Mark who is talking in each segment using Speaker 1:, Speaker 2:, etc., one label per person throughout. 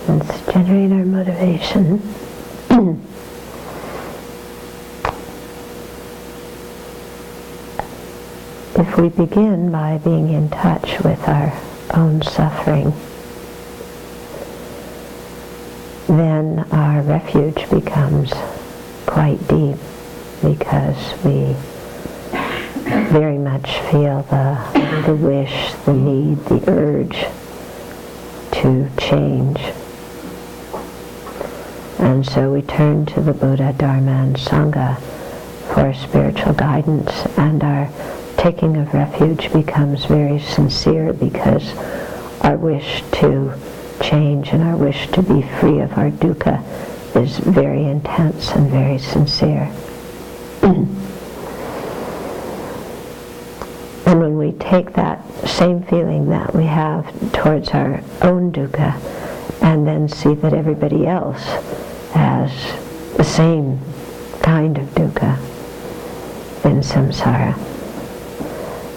Speaker 1: Let's generate our motivation. If we begin by being in touch with our own suffering, then our refuge becomes quite deep, because we very much feel the wish, the need, the urge to change. And so we turn to the Buddha, Dharma, and Sangha for spiritual guidance, and our taking of refuge becomes very sincere, because our wish to change and our wish to be free of our dukkha is very intense and very sincere. And when we take that same feeling that we have towards our own dukkha and then see that everybody else has the same kind of dukkha in samsara,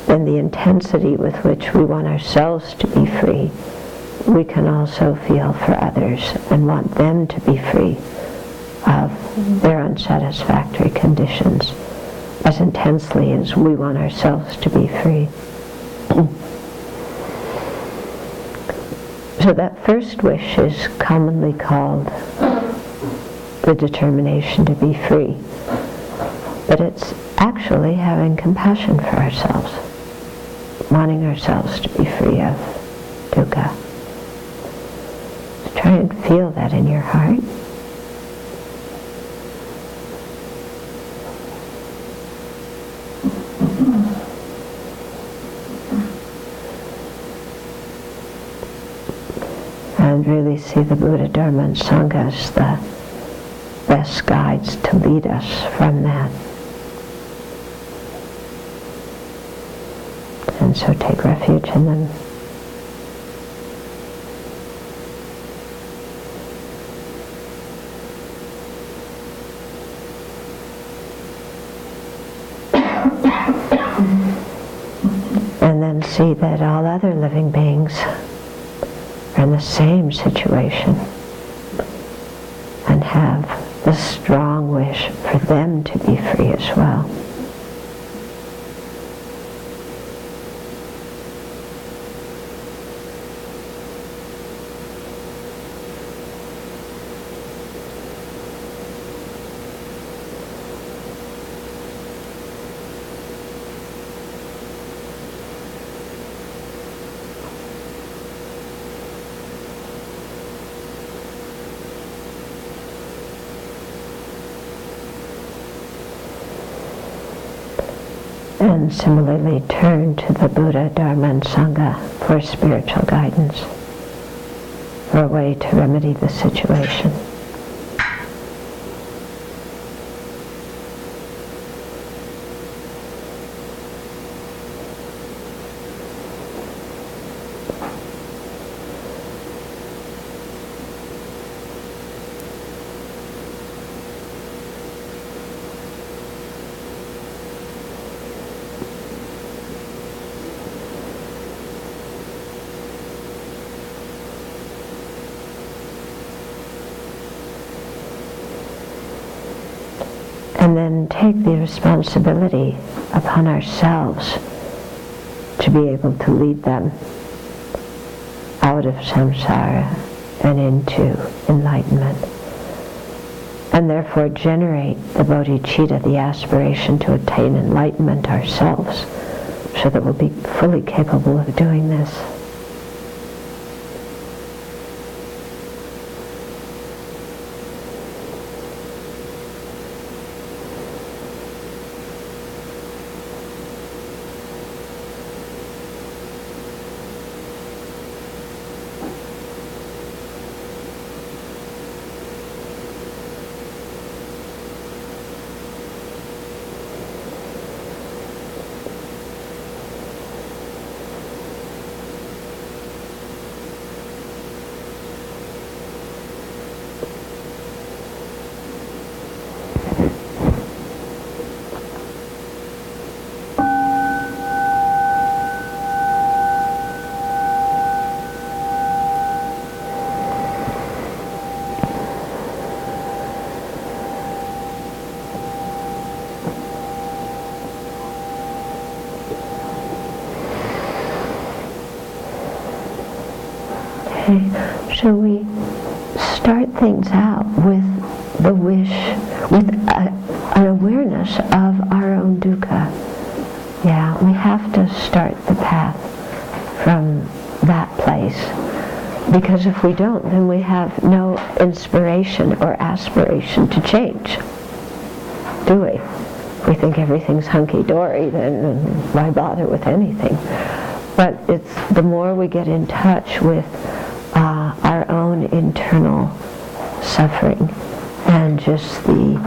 Speaker 1: then the intensity with which we want ourselves to be free, we can also feel for others and want them to be free of their unsatisfactory conditions as intensely as we want ourselves to be free. So that first wish is commonly called the determination to be free. But it's actually having compassion for ourselves, wanting ourselves to be free of dukkha. So try and feel that in your heart. And really see the Buddha, Dharma, and Sangha as the best guides to lead us from that. And so take refuge in them. And then see that all other living beings are in the same situation and have the strong wish for them to be free as well. And similarly turn to the Buddha, Dharma, and Sangha for spiritual guidance, for a way to remedy the situation. And then take the responsibility upon ourselves to be able to lead them out of samsara and into enlightenment. And therefore generate the bodhicitta, the aspiration to attain enlightenment ourselves, so that we'll be fully capable of doing this. Okay, so we start things out with the wish, with an awareness of our own dukkha. Yeah, we have to start the path from that place. Because if we don't, then we have no inspiration or aspiration to change. Do we? If we think everything's hunky-dory, then why bother with anything? But it's the more we get in touch with our own internal suffering and just the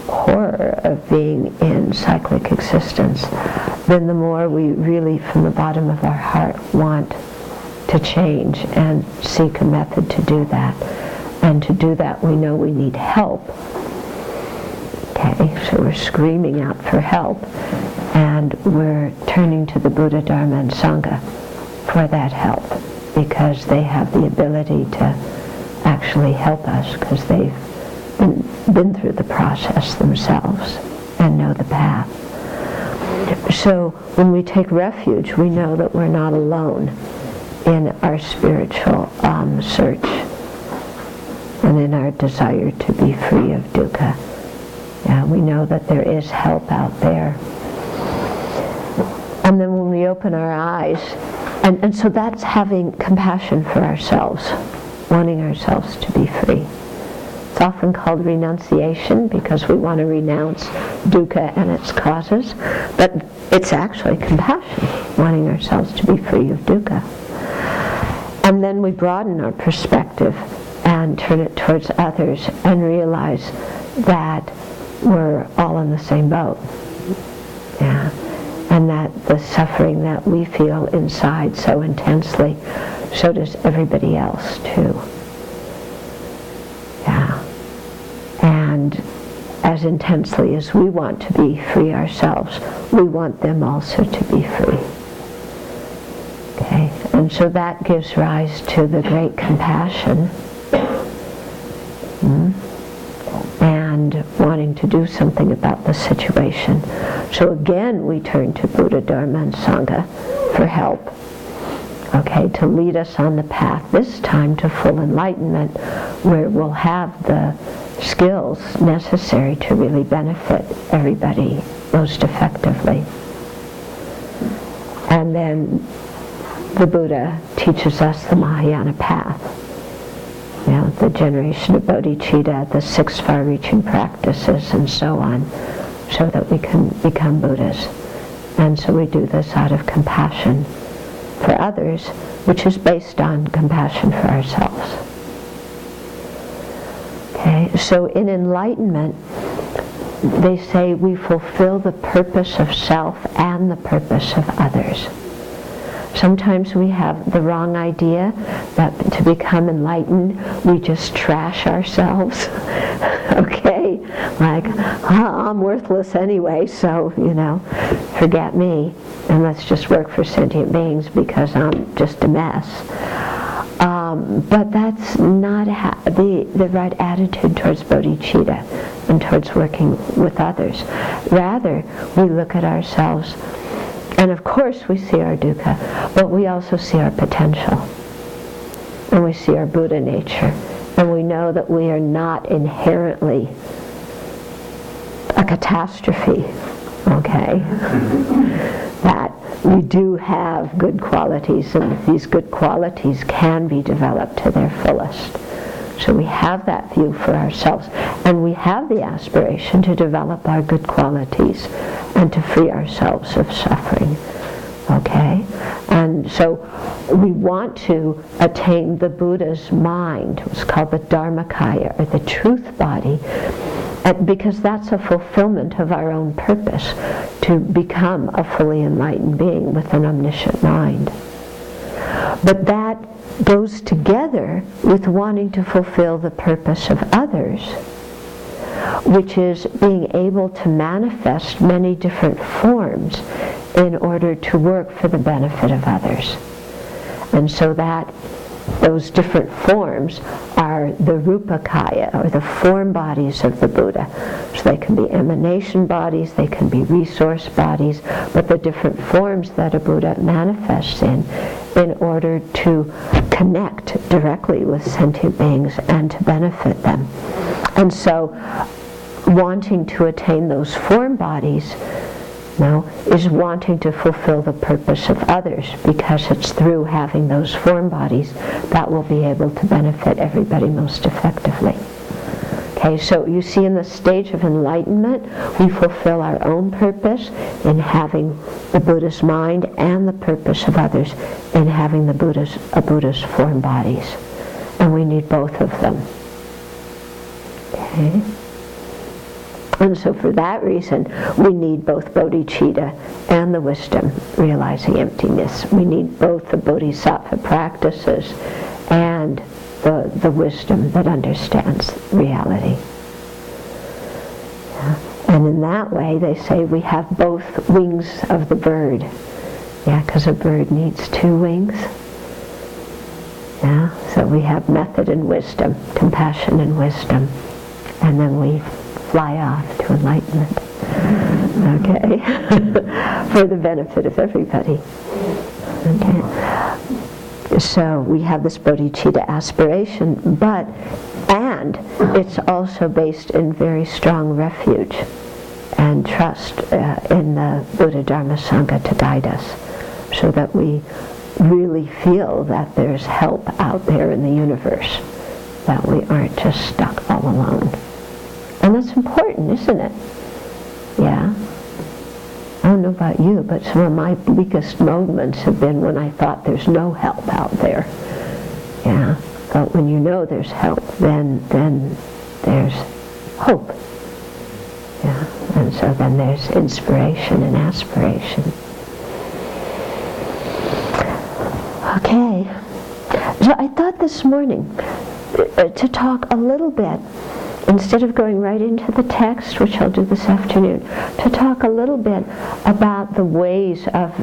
Speaker 1: horror of being in cyclic existence, then the more we really, from the bottom of our heart, want to change and seek a method to do that. And to do that, we know we need help. Okay, so we're screaming out for help, and we're turning to the Buddha, Dharma, and Sangha for that help, because they have the ability to actually help us, because they've been through the process themselves and know the path. So when we take refuge, we know that we're not alone in our spiritual search and in our desire to be free of dukkha. Yeah, we know that there is help out there. And then when we open our eyes, and so that's having compassion for ourselves, wanting ourselves to be free. It's often called renunciation because we want to renounce dukkha and its causes, but it's actually compassion, wanting ourselves to be free of dukkha. And then we broaden our perspective and turn it towards others and realize that we're all in the same boat. Yeah. And that the suffering that we feel inside so intensely, so does everybody else too. Yeah. And as intensely as we want to be free ourselves, we want them also to be free. Okay, and so that gives rise to the great compassion and wanting to do something about the situation. So again, we turn to Buddha, Dharma, and Sangha for help. Okay, to lead us on the path, this time to full enlightenment, where we'll have the skills necessary to really benefit everybody most effectively. And then the Buddha teaches us the Mahayana path. You know, the generation of bodhicitta, the 6 far-reaching practices, and so on, so that we can become Buddhas. And so we do this out of compassion for others, which is based on compassion for ourselves. Okay, so in enlightenment, they say we fulfill the purpose of self and the purpose of others. Sometimes we have the wrong idea that to become enlightened, we just trash ourselves. Okay? Like, I'm worthless anyway, so, forget me. And let's just work for sentient beings because I'm just a mess. But that's not the right attitude towards bodhicitta and towards working with others. Rather, we look at ourselves, and of course we see our dukkha, but we also see our potential. And we see our Buddha nature. And we know that we are not inherently a catastrophe, okay? That we do have good qualities, and these good qualities can be developed to their fullest. So we have that view for ourselves, and we have the aspiration to develop our good qualities and to free ourselves of suffering. Okay? And so we want to attain the Buddha's mind. It's called the Dharmakaya, or the truth body, because that's a fulfillment of our own purpose, to become a fully enlightened being with an omniscient mind. But that goes together with wanting to fulfill the purpose of others, which is being able to manifest many different forms in order to work for the benefit of others. And so that those different forms are the Rupakaya, or the form bodies of the Buddha. So they can be emanation bodies, they can be resource bodies, but the different forms that a Buddha manifests in order to connect directly with sentient beings and to benefit them. And so wanting to attain those form bodies is wanting to fulfill the purpose of others, because it's through having those form bodies that we'll be able to benefit everybody most effectively. Okay, so you see, in the stage of enlightenment, we fulfill our own purpose in having the Buddha's mind, and the purpose of others in having the Buddha's form bodies. And we need both of them. Okay? And so for that reason, we need both bodhicitta and the wisdom realizing emptiness. We need both the bodhisattva practices and the wisdom that understands reality. Yeah. And in that way, they say we have both wings of the bird. Yeah, because a bird needs two wings. Yeah, so we have method and wisdom, compassion and wisdom, and then we fly off to enlightenment. Okay, for the benefit of everybody. Okay, so we have this bodhicitta aspiration, and it's also based in very strong refuge and trust in the Buddha, Dharma, Sangha to guide us, so that we really feel that there's help out there in the universe, that we aren't just stuck all alone. And that's important, isn't it? Yeah. I don't know about you, but some of my bleakest moments have been when I thought there's no help out there. Yeah. But when you know there's help, then there's hope. Yeah. And so then there's inspiration and aspiration. Okay. So I thought this morning to talk a little bit, instead of going right into the text, which I'll do this afternoon, to talk a little bit about the ways of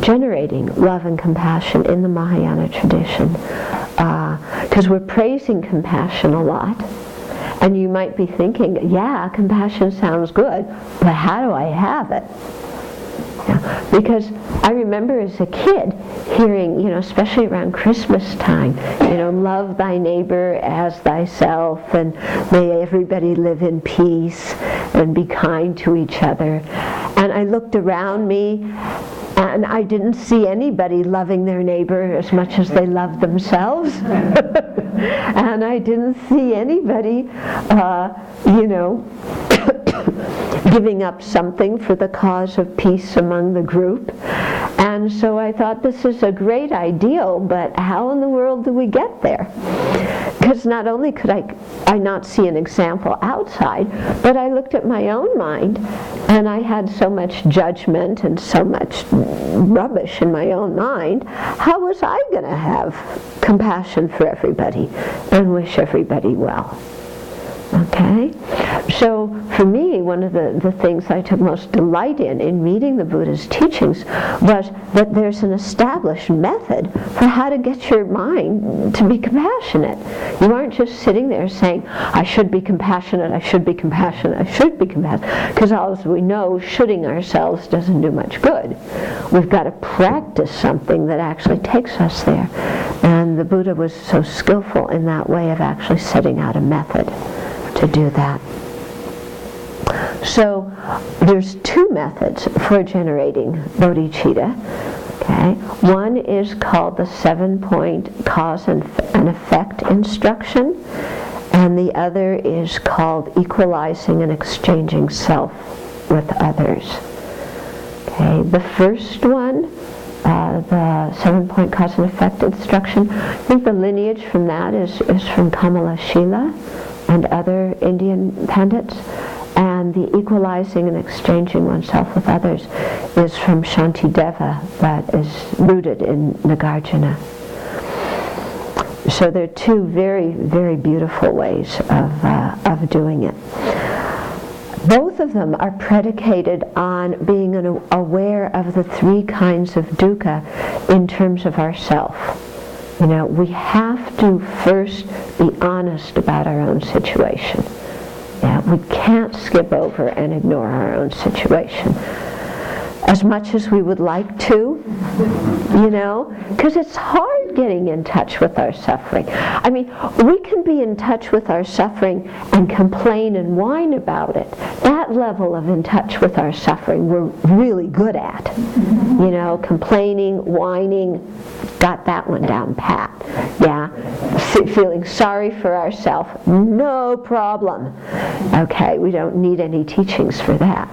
Speaker 1: generating love and compassion in the Mahayana tradition. Because we're praising compassion a lot. And you might be thinking, yeah, compassion sounds good, but how do I have it? Yeah, because I remember as a kid hearing, especially around Christmas time, love thy neighbor as thyself, and may everybody live in peace and be kind to each other. And I looked around me and I didn't see anybody loving their neighbor as much as they love themselves. And I didn't see anybody, giving up something for the cause of peace among the group. And so I thought, this is a great ideal, but how in the world do we get there? Because not only could I not see an example outside, but I looked at my own mind, and I had so much judgment and so much rubbish in my own mind. How was I going to have compassion for everybody and wish everybody well? Okay? So for me, one of the things I took most delight in reading the Buddha's teachings was that there's an established method for how to get your mind to be compassionate. You aren't just sitting there saying, I should be compassionate, I should be compassionate, I should be compassionate, because as we know, shoulding ourselves doesn't do much good. We've got to practice something that actually takes us there. And the Buddha was so skillful in that way of actually setting out a method to do that. So there's two methods for generating bodhicitta. Okay, one is called the 7-point cause and effect instruction, and the other is called equalizing and exchanging self with others. Okay, the first one, the 7-point cause and effect instruction, I think the lineage from that is from Kamala Shila and other Indian pandits, and the equalizing and exchanging oneself with others is from Shantideva, that is rooted in Nagarjuna. So there are two very, very beautiful ways of doing it. Both of them are predicated on being aware of the three kinds of dukkha in terms of ourself. You know, we have to first be honest about our own situation. Yeah, we can't skip over and ignore our own situation. As much as we would like to, you know, because it's hard getting in touch with our suffering. I mean, we can be in touch with our suffering and complain and whine about it. That level of in touch with our suffering we're really good at. You know, complaining, whining, got that one down pat. Yeah, feeling sorry for ourselves, no problem. Okay, we don't need any teachings for that.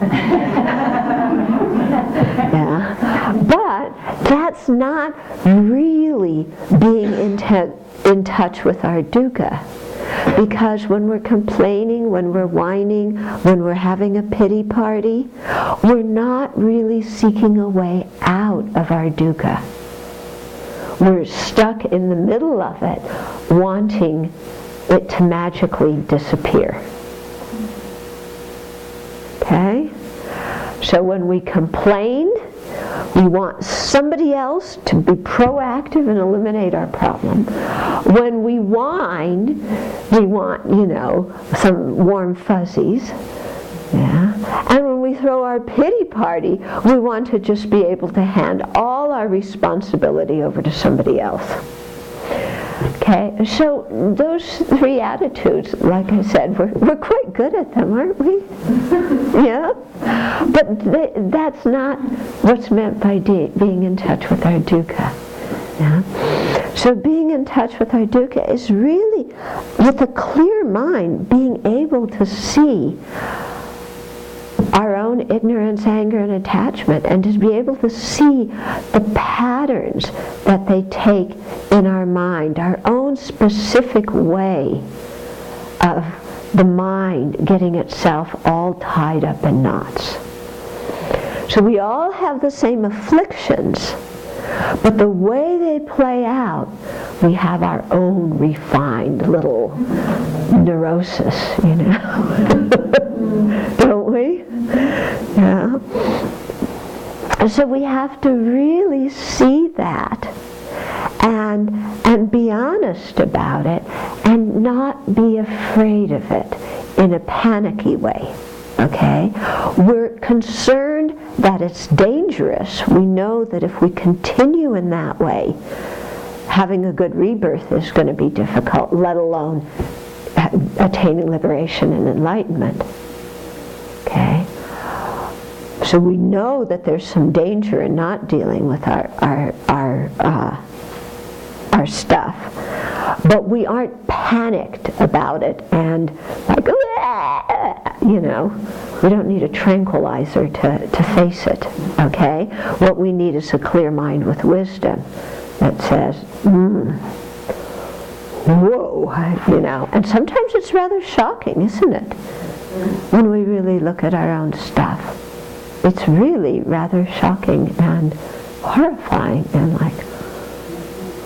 Speaker 1: Yeah, but that's not really being in touch with our dukkha. Because when we're complaining, when we're whining, when we're having a pity party, we're not really seeking a way out of our dukkha. We're stuck in the middle of it, wanting it to magically disappear. Okay? So when we complain, we want somebody else to be proactive and eliminate our problem. When we whine, we want, you know, some warm fuzzies. Yeah. And when we throw our pity party, we want to just be able to hand all our responsibility over to somebody else. Okay, so those three attitudes, like I said, we're quite good at them, aren't we? Yeah? But that's not what's meant by being in touch with our dukkha. Yeah? So being in touch with our dukkha is really, with a clear mind, being able to see our own ignorance, anger, and attachment, and to be able to see the patterns that they take in our mind, our own specific way of the mind getting itself all tied up in knots. So we all have the same afflictions, but the way they play out, we have our own refined little neurosis, you know. Don't we? Yeah. So we have to really see that and be honest about it and not be afraid of it in a panicky way. Okay? We're concerned that it's dangerous. We know that if we continue in that way, having a good rebirth is going to be difficult, let alone attaining liberation and enlightenment. Okay? So we know that there's some danger in not dealing with our stuff, but we aren't panicked about it and like, you know, we don't need a tranquilizer to face it. Okay? What we need is a clear mind with wisdom that says, whoa, you know. And sometimes it's rather shocking, isn't it? When we really look at our own stuff. It's really rather shocking and horrifying and like,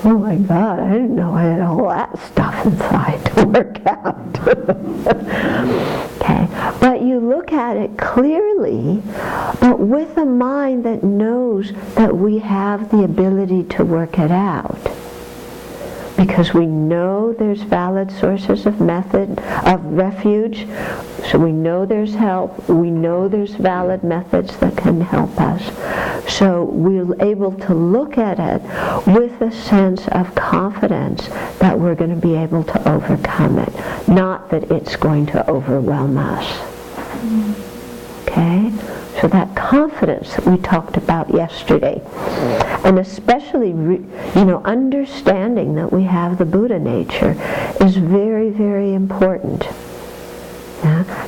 Speaker 1: oh my God, I didn't know I had all that stuff inside to work out. Okay, but you look at it clearly, but with a mind that knows that we have the ability to work it out. Because we know there's valid sources of refuge, so we know there's help, we know there's valid methods that can help us. So we're able to look at it with a sense of confidence that we're going to be able to overcome it, not that it's going to overwhelm us. Okay? So that confidence that we talked about yesterday, and especially, understanding that we have the Buddha nature is very, very important.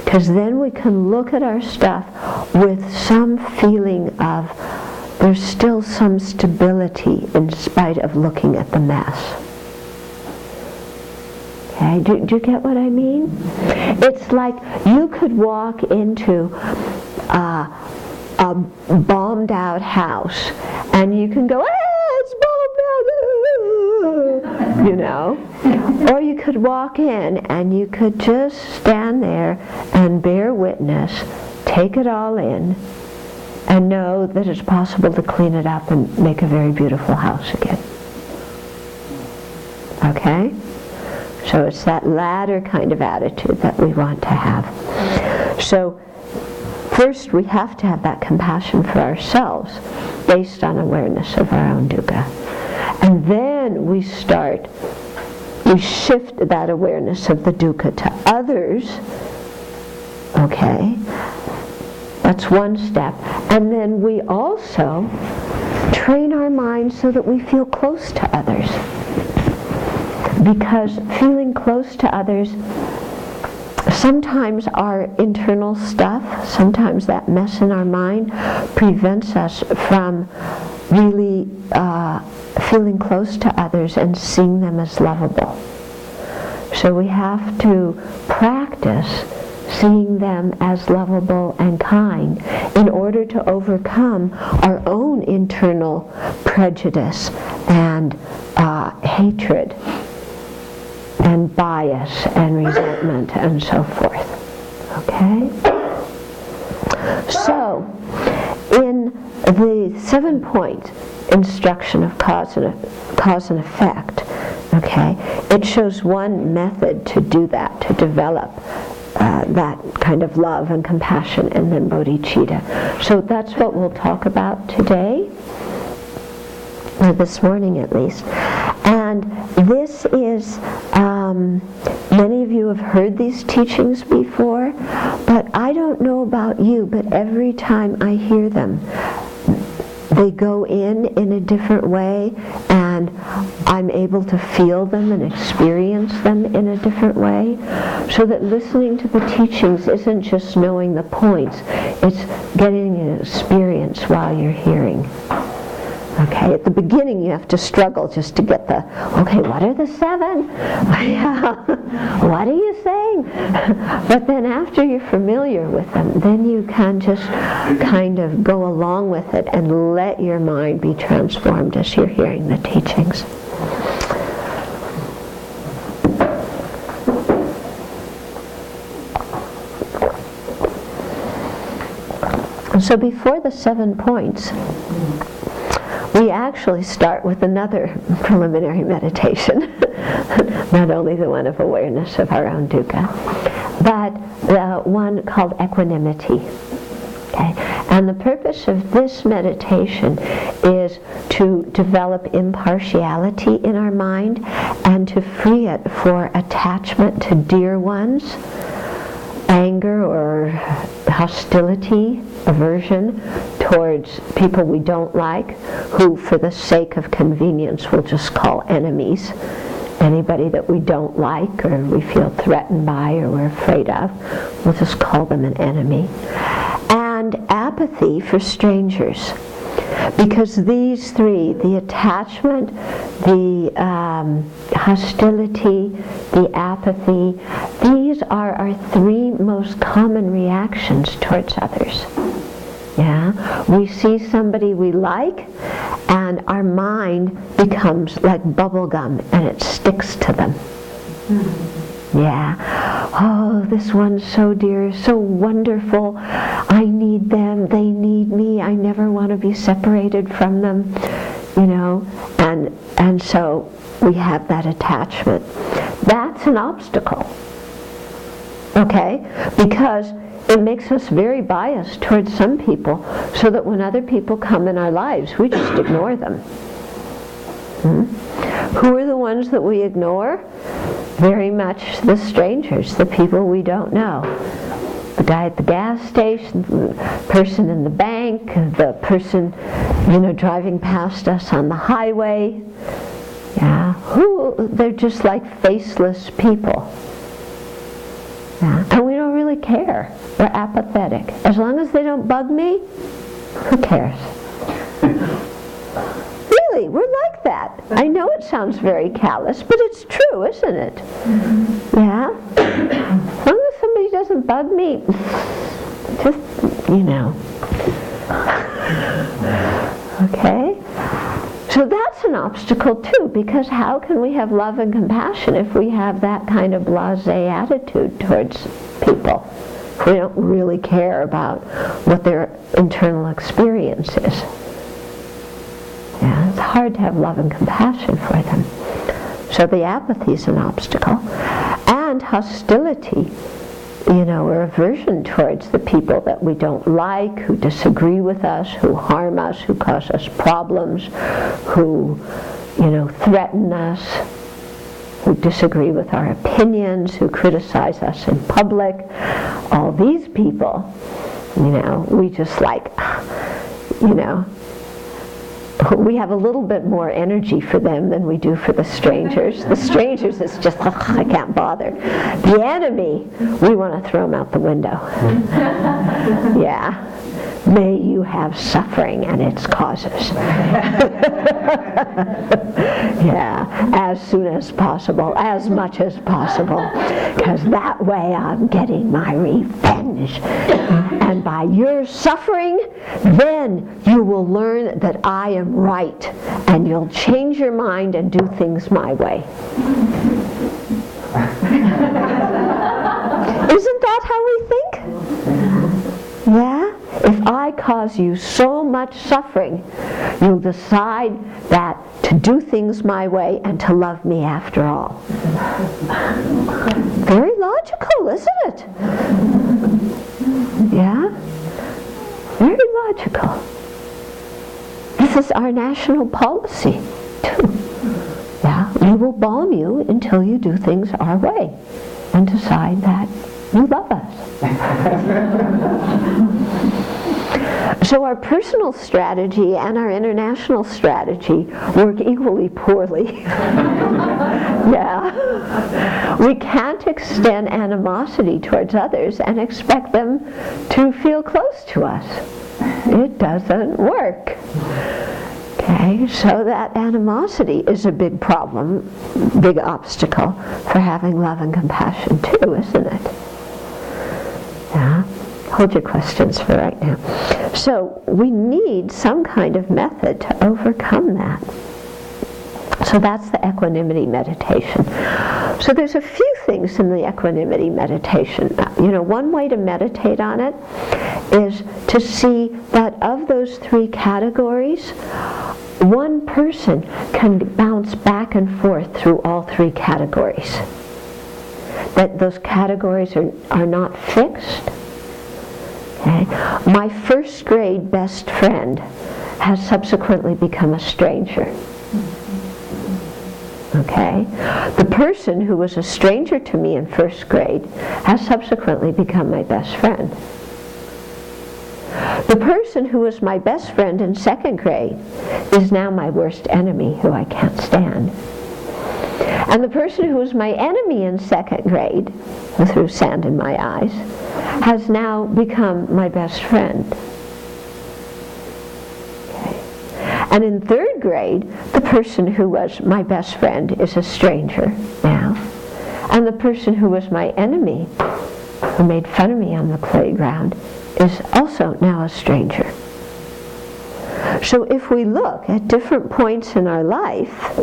Speaker 1: Because then we can look at our stuff with some feeling of there's still some stability in spite of looking at the mess. Okay, do you get what I mean? It's like you could walk into a bombed out house and you can go, it's bombed out, you know. Or you could walk in and you could just stand there and bear witness, take it all in, and know that it's possible to clean it up and make a very beautiful house again. Okay? So it's that latter kind of attitude that we want to have. So first we have to have that compassion for ourselves based on awareness of our own dukkha. And then we shift that awareness of the dukkha to others. Okay? That's one step. And then we also train our mind so that we feel close to others. Because feeling close to others, sometimes our internal stuff, sometimes that mess in our mind prevents us from really feeling close to others and seeing them as lovable. So we have to practice seeing them as lovable and kind in order to overcome our own internal prejudice and hatred and bias and resentment and so forth. Okay? So, in the 7-point instruction of cause and effect, okay, it shows one method to do that, to develop that kind of love and compassion and then bodhicitta. So that's what we'll talk about today, or this morning at least. And this is, many of you have heard these teachings before, but I don't know about you, but every time I hear them, they go in a different way, and I'm able to feel them and experience them in a different way. So that listening to the teachings isn't just knowing the points, it's getting an experience while you're hearing. Okay, at the beginning you have to struggle just to get the, okay, what are the 7? What are you saying? But then after you're familiar with them, then you can just kind of go along with it and let your mind be transformed as you're hearing the teachings. So before the 7 points, we actually start with another preliminary meditation, not only the one of awareness of our own dukkha, but the one called equanimity. Okay? And the purpose of this meditation is to develop impartiality in our mind and to free it for attachment to dear ones, anger or hostility, aversion towards people we don't like, who for the sake of convenience we'll just call enemies. Anybody that we don't like or we feel threatened by or we're afraid of, we'll just call them an enemy. And apathy for strangers. Because these three, the attachment, the hostility, the apathy, these are our 3 most common reactions towards others. Yeah, we see somebody we like, and our mind becomes like bubble gum, and it sticks to them. Yeah. Oh, this one's so dear, so wonderful. I need them, they need me. I never want to be separated from them. You know, and so we have that attachment. That's an obstacle. Okay? Because it makes us very biased towards some people, so that when other people come in our lives, we just ignore them. Who are the ones that we ignore? Very much the strangers, the people we don't know. The guy at the gas station, the person in the bank, the person, driving past us on the highway. Yeah, they're just like faceless people. Yeah. And we don't really care. We're apathetic. As long as they don't bug me, who cares? Really, we're like that. I know it sounds very callous, but it's true, isn't it? Yeah? As long as somebody doesn't bug me, just, Okay? So that's an obstacle too, because how can we have love and compassion if we have that kind of blasé attitude towards people? If we don't really care about what their internal experience is. Yeah, it's hard to have love and compassion for them. So the apathy is an obstacle. And hostility, or aversion towards the people that we don't like, who disagree with us, who harm us, who cause us problems, who, threaten us, who disagree with our opinions, who criticize us in public. All these people, we just we have a little bit more energy for them than we do for the strangers. The strangers, it's just, I can't bother. The enemy, we want to throw them out the window. Yeah. May you have suffering and its causes. Yeah, as soon as possible, as much as possible, because that way I'm getting my revenge. And by your suffering, then you will learn that I am right, and you'll change your mind and do things my way. Isn't that how we think? Yeah? If I cause you so much suffering, you'll decide that to do things my way and to love me after all. Very logical, isn't it? Yeah? Very logical. This is our national policy, too. Yeah? We will balm you until you do things our way and decide that you love us. So our personal strategy and our international strategy work equally poorly. Yeah. We can't extend animosity towards others and expect them to feel close to us. It doesn't work. Okay, so that animosity is a big problem, big obstacle for having love and compassion too, isn't it? Yeah. Hold your questions for right now. So we need some kind of method to overcome that. So that's the equanimity meditation. So there's a few things in the equanimity meditation. One way to meditate on it is to see that of those three categories, one person can bounce back and forth through all three categories. That those categories are not fixed. Okay. My first grade best friend has subsequently become a stranger. Okay? The person who was a stranger to me in first grade has subsequently become my best friend. The person who was my best friend in second grade is now my worst enemy who I can't stand. And the person who was my enemy in second grade, who threw sand in my eyes, has now become my best friend. Okay. And in third grade, the person who was my best friend is a stranger now. And the person who was my enemy, who made fun of me on the playground, is also now a stranger. So if we look at different points in our life,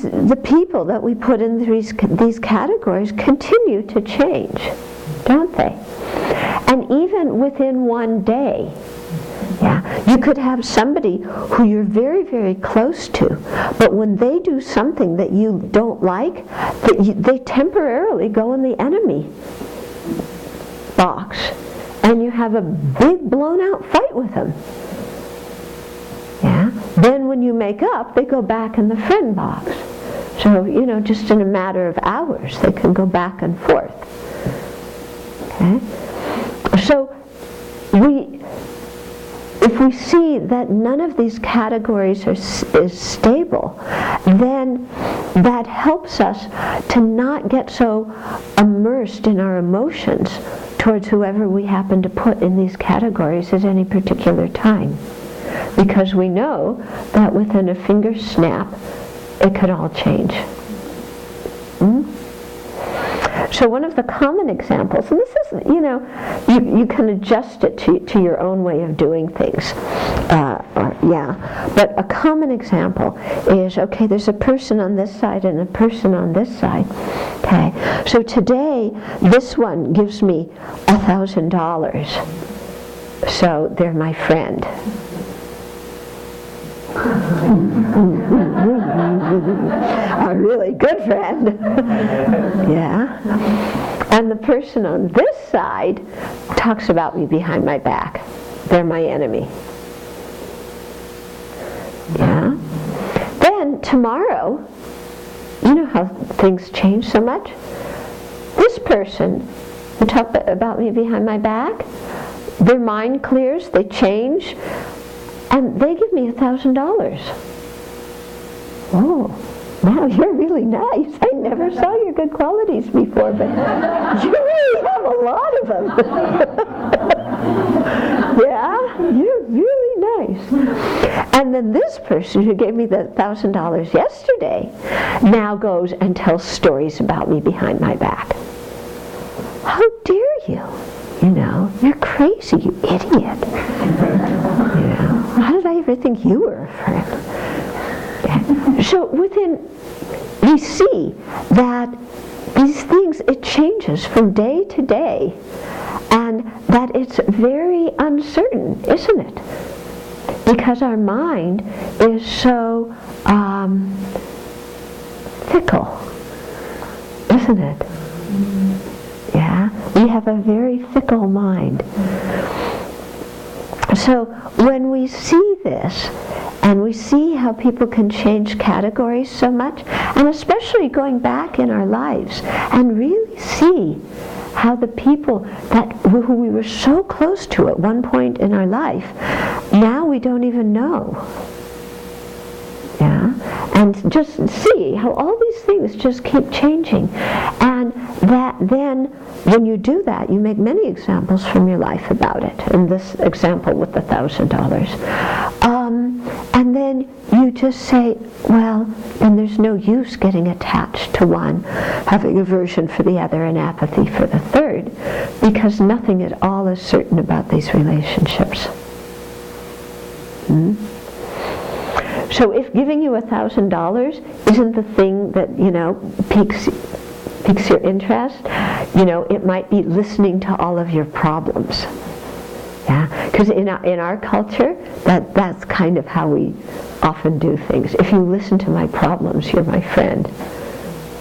Speaker 1: the people that we put in these categories continue to change, don't they? And even within one day, you could have somebody who you're very, very close to, but when they do something that you don't like, they temporarily go in the enemy box, and you have a big blown-out fight with them. Yeah. Then when you make up, they go back in the friend box. So, just in a matter of hours, they can go back and forth. Okay? So, if we see that none of these categories is stable, then that helps us to not get so immersed in our emotions towards whoever we happen to put in these categories at any particular time. Because we know that within a finger snap, it could all change. So one of the common examples, and this is, you can adjust it to your own way of doing things. But a common example is, okay, there's a person on this side and a person on this side. Okay, so today, this one gives me $1,000. So they're my friend. A really good friend. Yeah. And the person on this side talks about me behind my back. They're my enemy. Yeah. Then tomorrow, you know how things change so much? This person who talked about me behind my back, their mind clears, they change, and they give me $1,000. Oh, wow, you're really nice. I never saw your good qualities before, but you really have a lot of them. Yeah, you're really nice. And then this person who gave me the $1,000 yesterday now goes and tells stories about me behind my back. How dare you? You know, you're crazy, you idiot. How did I ever think you were a friend? Yeah. So we see that these things, it changes from day to day, and that it's very uncertain, isn't it? Because our mind is so fickle, isn't it? Yeah, we have a very fickle mind. So when we see this, and we see how people can change categories so much, and especially going back in our lives, and really see how the people who we were so close to at one point in our life, now we don't even know. Yeah? And just see how all these things just keep changing. And that then, when you do that, you make many examples from your life about it. And this example with the $1,000. And then you just say, well, then there's no use getting attached to one, having aversion for the other and apathy for the third, because nothing at all is certain about these relationships. So if giving you $1,000 isn't the thing that, piques your interest, it might be listening to all of your problems. Yeah, because in our culture, that's kind of how we often do things. If you listen to my problems, you're my friend.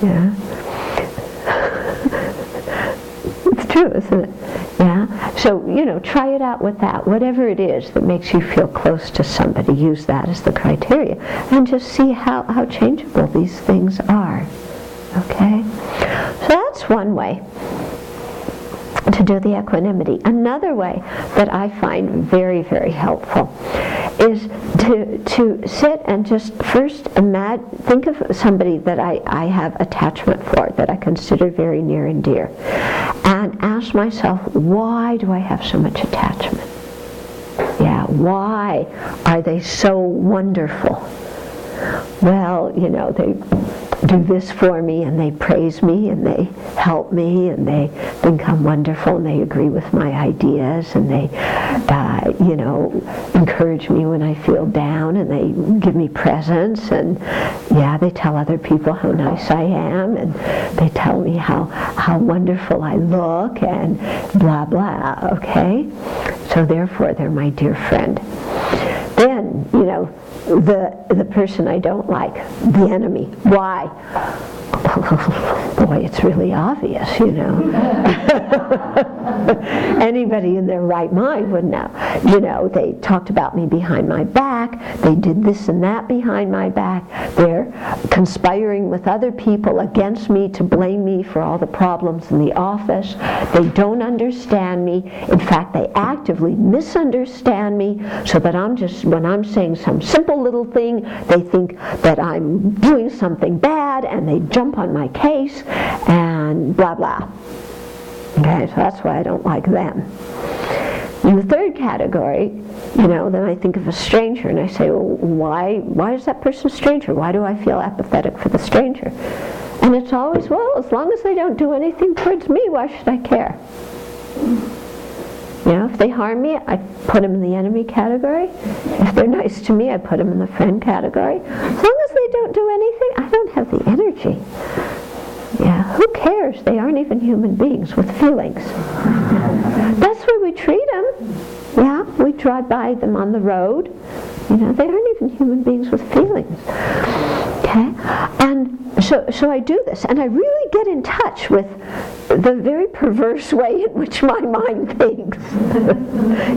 Speaker 1: Yeah. It's true, isn't it? Yeah. So, try it out with that. Whatever it is that makes you feel close to somebody, use that as the criteria. And just see how changeable these things are. Okay? So that's one way to do the equanimity. Another way that I find very, very helpful is to sit and just first think of somebody that I have attachment for, that I consider very near and dear, and ask myself, why do I have so much attachment? Yeah, why are they so wonderful? Well, they do this for me, and they praise me, and they help me, and they think I'm wonderful, and they agree with my ideas, and they, encourage me when I feel down, and they give me presents, and they tell other people how nice I am, and they tell me how wonderful I look, and blah, blah, okay? So therefore, they're my dear friend. Then, the person I don't like, the enemy. Why? Boy, it's really obvious, Anybody in their right mind would know. They talked about me behind my back. They did this and that behind my back. They're conspiring with other people against me to blame me for all the problems in the office. They don't understand me. In fact, they actively misunderstand me, so that when I'm saying some simple little thing, they think that I'm doing something bad, and they jump on my case, and blah, blah. Okay, so that's why I don't like them. In the third category, then I think of a stranger, and I say, well, why is that person a stranger? Why do I feel apathetic for the stranger? And it's always, well, as long as they don't do anything towards me, why should I care? If they harm me, I put them in the enemy category. If they're nice to me, I put them in the friend category. As long as they don't do anything, I don't have the energy. Yeah, who cares? They aren't even human beings with feelings. That's why we treat them. Yeah, we drive by them on the road. They aren't different human beings with feelings. Okay? And so I do this, and I really get in touch with the very perverse way in which my mind thinks.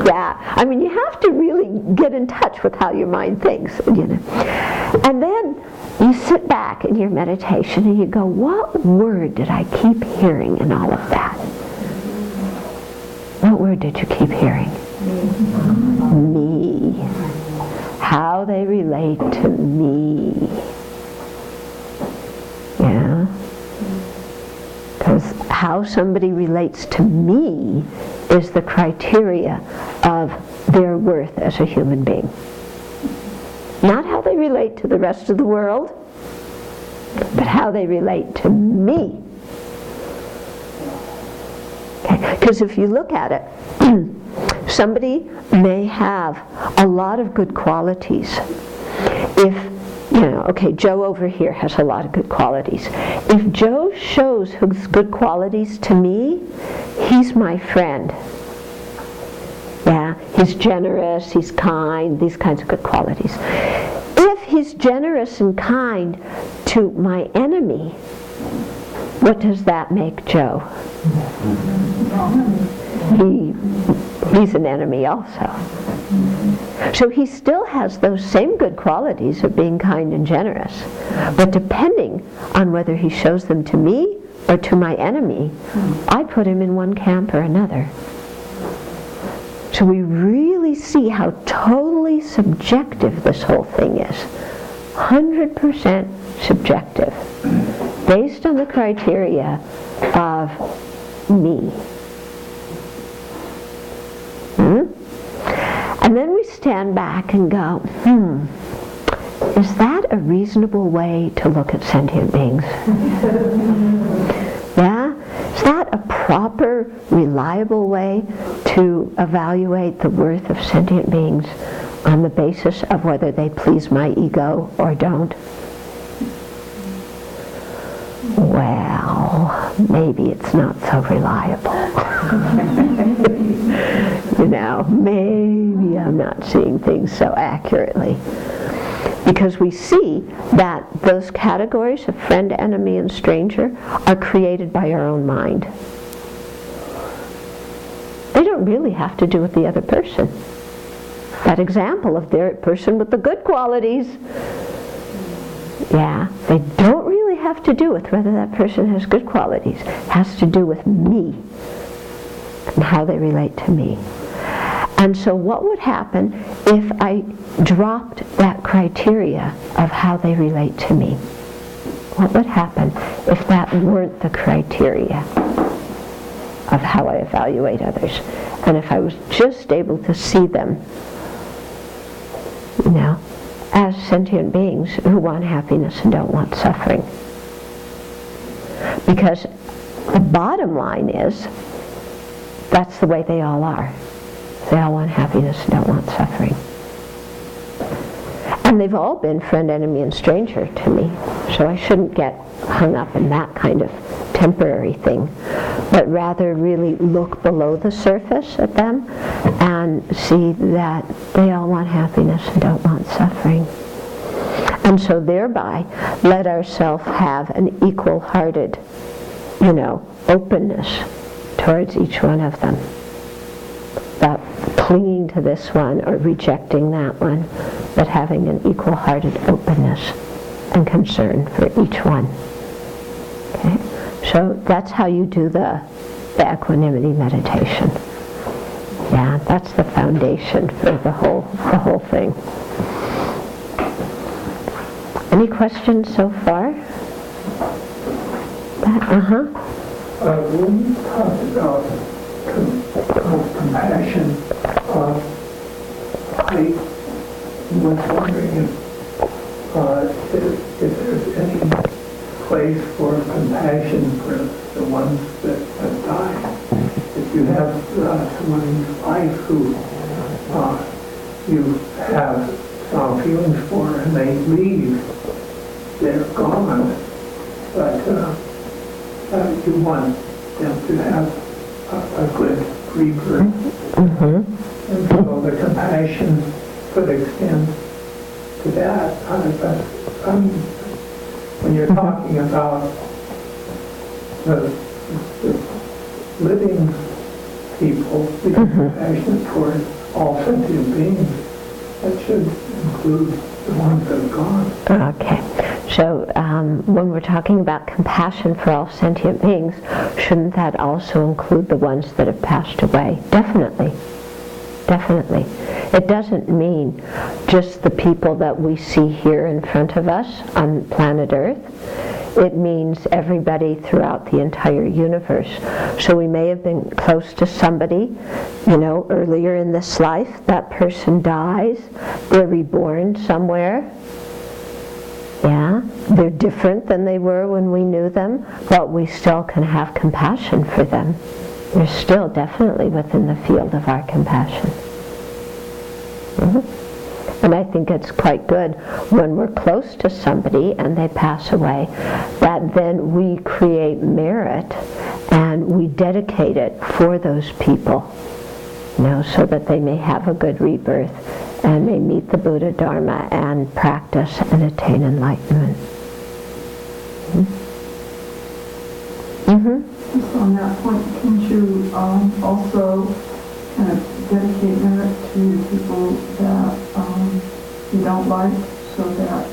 Speaker 1: Yeah, I mean, you have to really get in touch with how your mind thinks, you know. And then you sit back in your meditation and you go, what word did I keep hearing in all of that? What word did you keep hearing? Me. How they relate to me. Yeah. Because how somebody relates to me is the criteria of their worth as a human being. Not how they relate to the rest of the world, but how they relate to me. Because if you look at it, somebody may have a lot of good qualities. If, you know, okay, Joe over here has a lot of good qualities. If Joe shows his good qualities to me, he's my friend. Yeah, he's generous, he's kind, these kinds of good qualities. If he's generous and kind to my enemy, what does that make Joe? He's an enemy also. So he still has those same good qualities of being kind and generous, but depending on whether he shows them to me or to my enemy, I put him in one camp or another. So we really see how totally subjective this whole thing is. 100% subjective, based on the criteria of me. And then we stand back and go, is that a reasonable way to look at sentient beings? Yeah? Is that a proper, reliable way to evaluate the worth of sentient beings on the basis of whether they please my ego or don't? Well, maybe it's not so reliable. You know, maybe I'm not seeing things so accurately. Because we see that those categories of friend, enemy, and stranger are created by our own mind. They don't really have to do with the other person. That example of the person with the good qualities, yeah, they don't really have to do with whether that person has good qualities. It has to do with me and how they relate to me. And so what would happen if I dropped that criteria of how they relate to me? What would happen if that weren't the criteria of how I evaluate others? And if I was just able to see them, you know, as sentient beings who want happiness and don't want suffering. Because the bottom line is, that's the way they all are. They all want happiness and don't want suffering. And they've all been friend, enemy, and stranger to me. So I shouldn't get hung up in that kind of temporary thing, but rather really look below the surface at them and see that they all want happiness and don't want suffering. And so thereby let ourselves have an equal-hearted, you know, openness towards each one of them. Not clinging to this one or rejecting that one, but having an equal-hearted openness and concern for each one. Okay? So that's how you do the equanimity meditation. Yeah, that's the foundation for the whole thing. Any questions so far?
Speaker 2: When you talked about compassion, I was wondering if there's any place for compassion for the ones that have died. If you have someone in your life who you have strong feelings for and they leave, they're gone, but you want them to have a good rebirth. And so the compassion could extend to that. When you're talking about the living people being compassionate toward all sentient beings, that should include the ones that have gone.
Speaker 1: Okay. So when we're talking about compassion for all sentient beings, shouldn't that also include the ones that have passed away? Definitely. Definitely. It doesn't mean just the people that we see here in front of us on planet Earth. It means everybody throughout the entire universe. So we may have been close to somebody, earlier in this life. That person dies. They're reborn somewhere. Yeah, they're different than they were when we knew them, but we still can have compassion for them. They're still definitely within the field of our compassion. And I think it's quite good when we're close to somebody and they pass away, that then we create merit and we dedicate it for those people, so that they may have a good rebirth and may meet the Buddha Dharma and practice and attain enlightenment.
Speaker 3: Just on that point, can you also kind of dedicate merit to people that you don't like, so that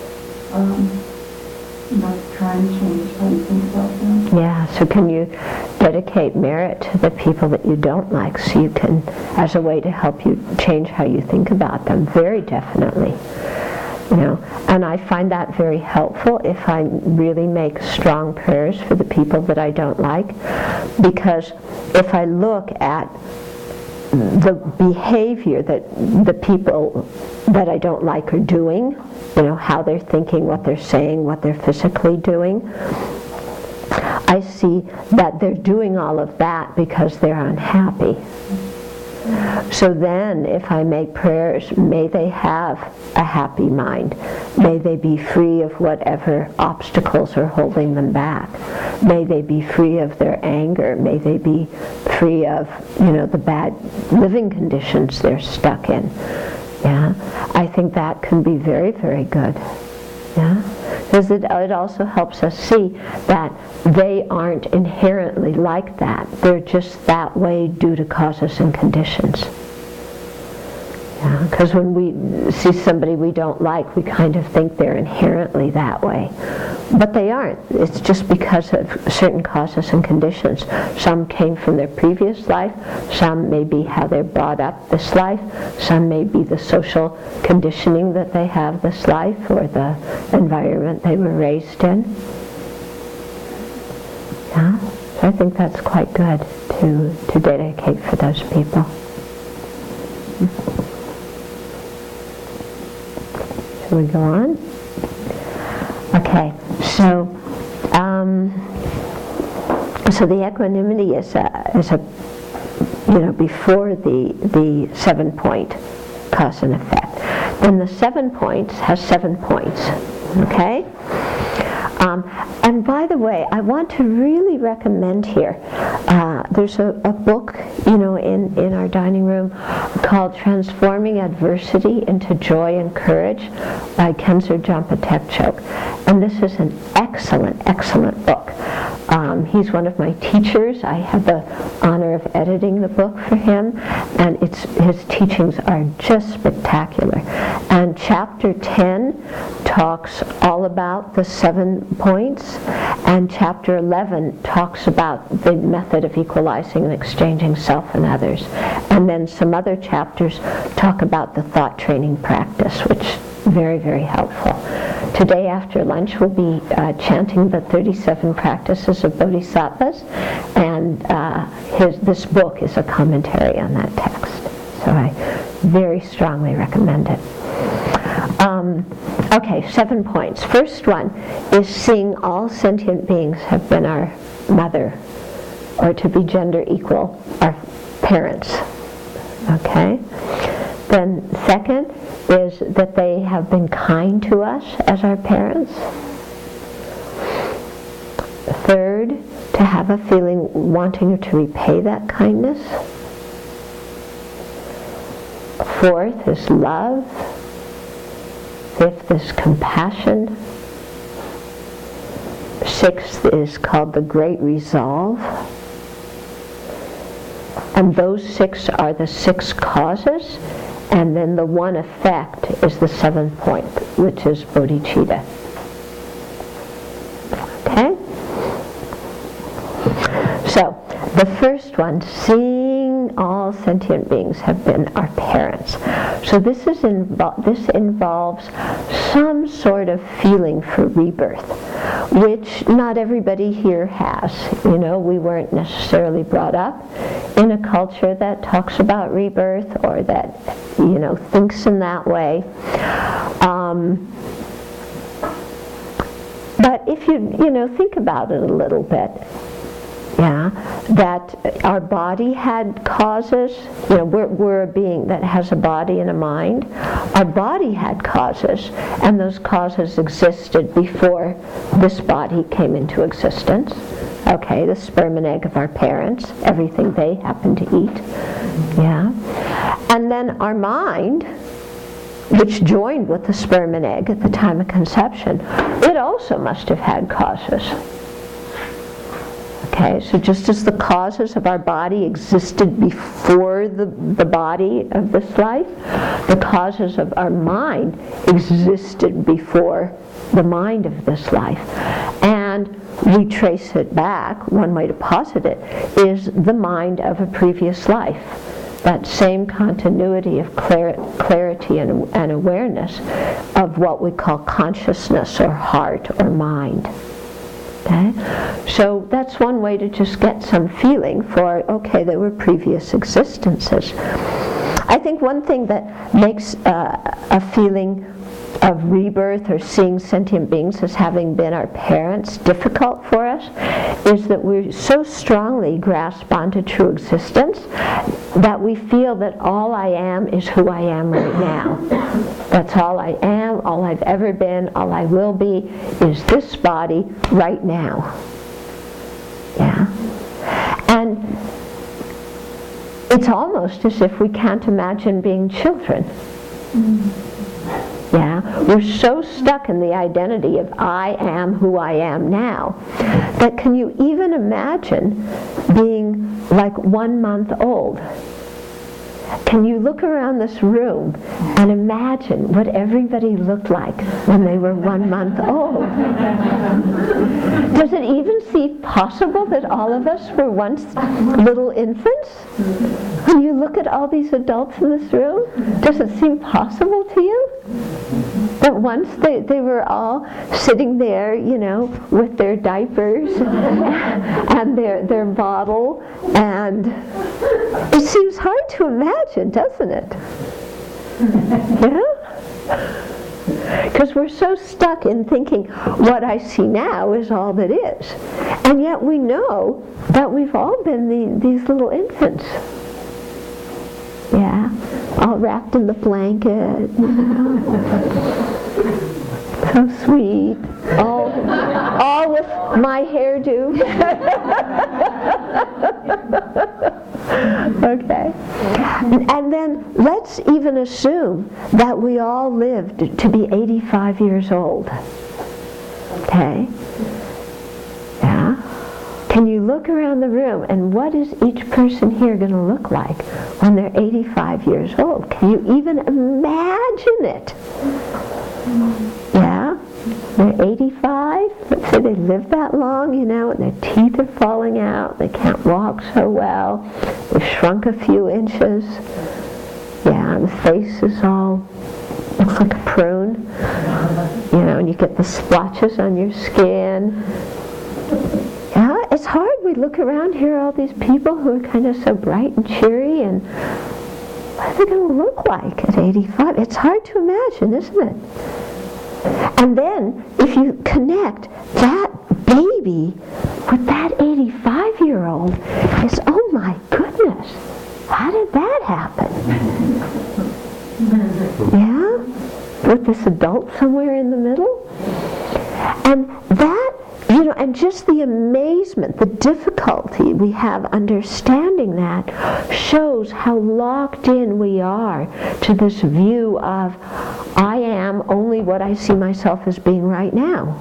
Speaker 3: try and change how you think about them?
Speaker 1: Yeah, so can you dedicate merit to the people that you don't like, so you can, as a way to help you change how you think about them? Very definitely. And I find that very helpful if I really make strong prayers for the people that I don't like, because if I look at the behavior that the people that I don't like are doing, how they're thinking, what they're saying, what they're physically doing, I see that they're doing all of that because they're unhappy. So then, if I make prayers, may they have a happy mind. May they be free of whatever obstacles are holding them back. May they be free of their anger. May they be free of, the bad living conditions they're stuck in. Yeah, I think that can be very, very good. Yeah, because it also helps us see that they aren't inherently like that. They're just that way due to causes and conditions. Yeah, because when we see somebody we don't like, we kind of think they're inherently that way. But they aren't. It's just because of certain causes and conditions. Some came from their previous life, some may be how they're brought up this life, some may be the social conditioning that they have this life, or the environment they were raised in. Yeah? So I think that's quite good to dedicate for those people. Shall we go on? Okay, so the equanimity is a before the 7-point cause and effect. Then the 7 points has 7 points. Okay. And by the way, I want to really recommend here. There's a book, in our dining room called "Transforming Adversity into Joy and Courage" by Khenzer Jampa Tekchok. And this is an excellent, excellent book. He's one of my teachers. I had the honor of editing the book for him, and his teachings are just spectacular. And chapter 10 talks all about the 7 points, and chapter 11 talks about the method of equalizing and exchanging self and others. And then some other chapters talk about the thought training practice, which is very, very helpful. Today after lunch we'll be chanting the 37 practices of bodhisattvas, and this book is a commentary on that text. So I very strongly recommend it. Okay, 7 points. First one is seeing all sentient beings have been our mother, or to be gender equal, our parents. Okay? Then second is that they have been kind to us as our parents. Third, to have a feeling wanting to repay that kindness. Fourth is love. fifth is compassion. Sixth is called the Great Resolve. And those 6 are the 6 causes. And then the one effect is the 7th point, which is bodhicitta. Okay? So, the first one, seeing all sentient beings have been our parents. So this involves some sort of feeling for rebirth, which not everybody here has. You know, we weren't necessarily brought up in a culture that talks about rebirth or that, you know, thinks in that way. But if you think about it a little bit, that our body had causes. You know, we're a being that has a body and a mind. Our body had causes, and those causes existed before this body came into existence. Okay, the sperm and egg of our parents, everything they happened to eat. And then our mind, which joined with the sperm and egg at the time of conception, it also must have had causes. Okay, so just as the causes of our body existed before the body of this life, the causes of our mind existed before the mind of this life. And we trace it back, one way to posit it, is the mind of a previous life. That same continuity of clarity and awareness of what we call consciousness or heart or mind. Okay? So that's one way to just get some feeling for, okay, there were previous existences. I think one thing that makes a feeling of rebirth or seeing sentient beings as having been our parents difficult for us is that we so strongly grasp onto true existence that we feel that all I am is who I am right now. That's all I am, all I've ever been, all I will be is this body right now. And it's almost as if we can't imagine being children. We're so stuck in the identity of I am who I am now that can you even imagine being like 1 month old? Can you look around this room and imagine what everybody looked like when they were 1 month old? Does it even seem possible that all of us were once little infants? When you look at all these adults in this room, does it seem possible to you? That once they were all sitting there, you know, with their diapers and their bottle, and it seems hard to imagine, doesn't it? Because we're so stuck in thinking what I see now is all that is. And yet we know that we've all been these little infants. All wrapped in the blanket, you know. So sweet. All with my hairdo. Okay. And then let's even assume that we all lived to be 85 years old. Okay? Can you look around the room and what is each person here going to look like when they're 85 years old? Can you even imagine it? They're 85, let's say they live that long, you know, and their teeth are falling out, they can't walk so well, they've shrunk a few inches, and the face is all, looks like a prune, you know, and you get the splotches on your skin. It's hard. We look around here, all these people who are kind of so bright and cheery, and what are they going to look like at 85? It's hard to imagine, isn't it? And then, if you connect that baby with that 85-year-old, it's, oh my goodness, how did that happen? With this adult somewhere in the middle? And that And just the amazement, the difficulty we have understanding that shows how locked in we are to this view of, I am only what I see myself as being right now,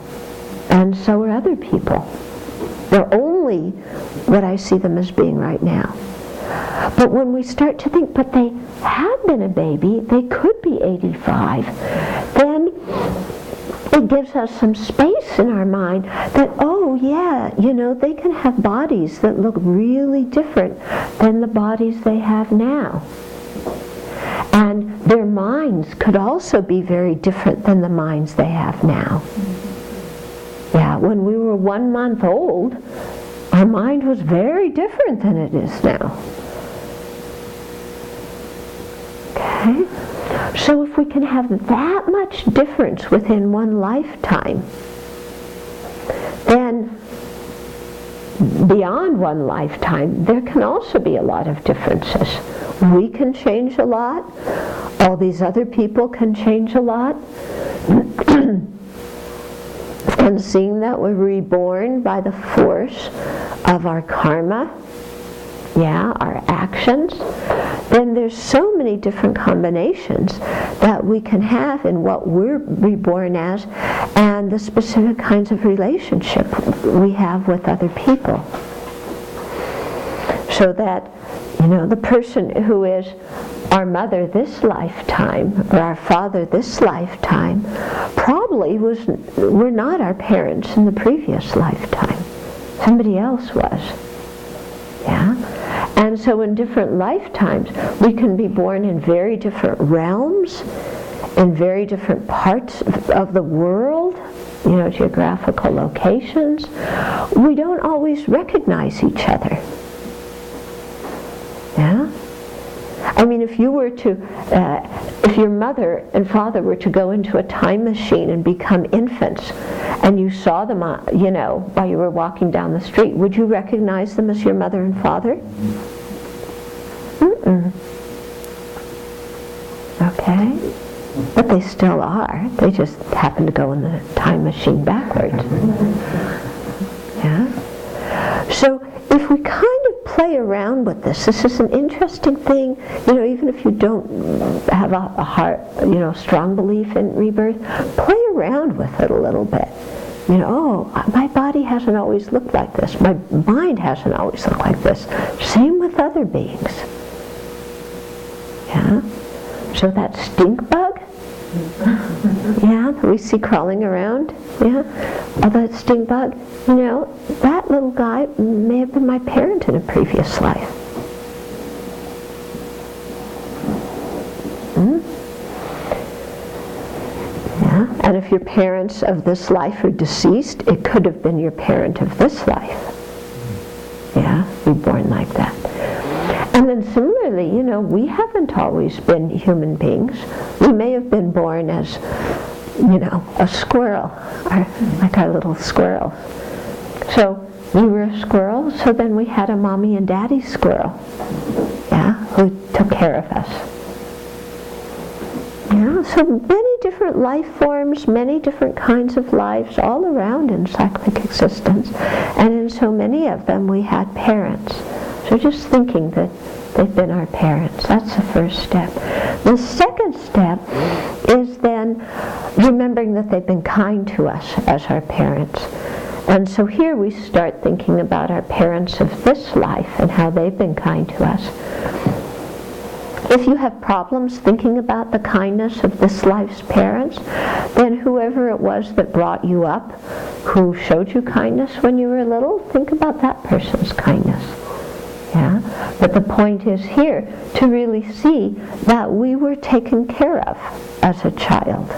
Speaker 1: and so are other people. They're only what I see them as being right now. But when we start to think, but they have been a baby, they could be 85, then it gives us some space in our mind that, oh yeah, they can have bodies that look really different than the bodies they have now. And their minds could also be very different than the minds they have now. Yeah, when we were 1 month old, our mind was very different than it is now. Okay? So if we can have that much difference within one lifetime, then beyond one lifetime, there can also be a lot of differences. We can change a lot. All these other people can change a lot. And seeing that we're reborn by the force of our karma, our actions, then there's so many different combinations that we can have in what we're reborn as and the specific kinds of relationship we have with other people. So that, the person who is our mother this lifetime or our father this lifetime probably were not our parents in the previous lifetime. Somebody else was. Yeah? And so in different lifetimes, we can be born in very different realms, in very different parts of the world, geographical locations. We don't always recognize each other. Yeah? I mean, if your mother and father were to go into a time machine and become infants, and you saw them, while you were walking down the street, would you recognize them as your mother and father? Okay? But they still are. They just happen to go in the time machine backwards. Yeah? So if we kind of play around with this is an interesting thing, even if you don't have a strong belief in rebirth, play around with it a little bit. My body hasn't always looked like this. My mind hasn't always looked like this. Same with other beings. Yeah? So that stink bug, that we see crawling around, that stink bug, that little guy may have been my parent in a previous life. And if your parents of this life are deceased, it could have been your parent of this life. Reborn like that. And then similarly, we haven't always been human beings. We may have been born as, a squirrel, like our little squirrels. So we were a squirrel, so then we had a mommy and daddy squirrel, who took care of us. So many different life forms, many different kinds of lives all around in cyclic existence. And in so many of them we had parents. So just thinking that they've been our parents, that's the first step. The second step is then remembering that they've been kind to us as our parents. And so here we start thinking about our parents of this life and how they've been kind to us. If you have problems thinking about the kindness of this life's parents, then whoever it was that brought you up, who showed you kindness when you were little, think about that person's kindness. But the point is here to really see that we were taken care of as a child.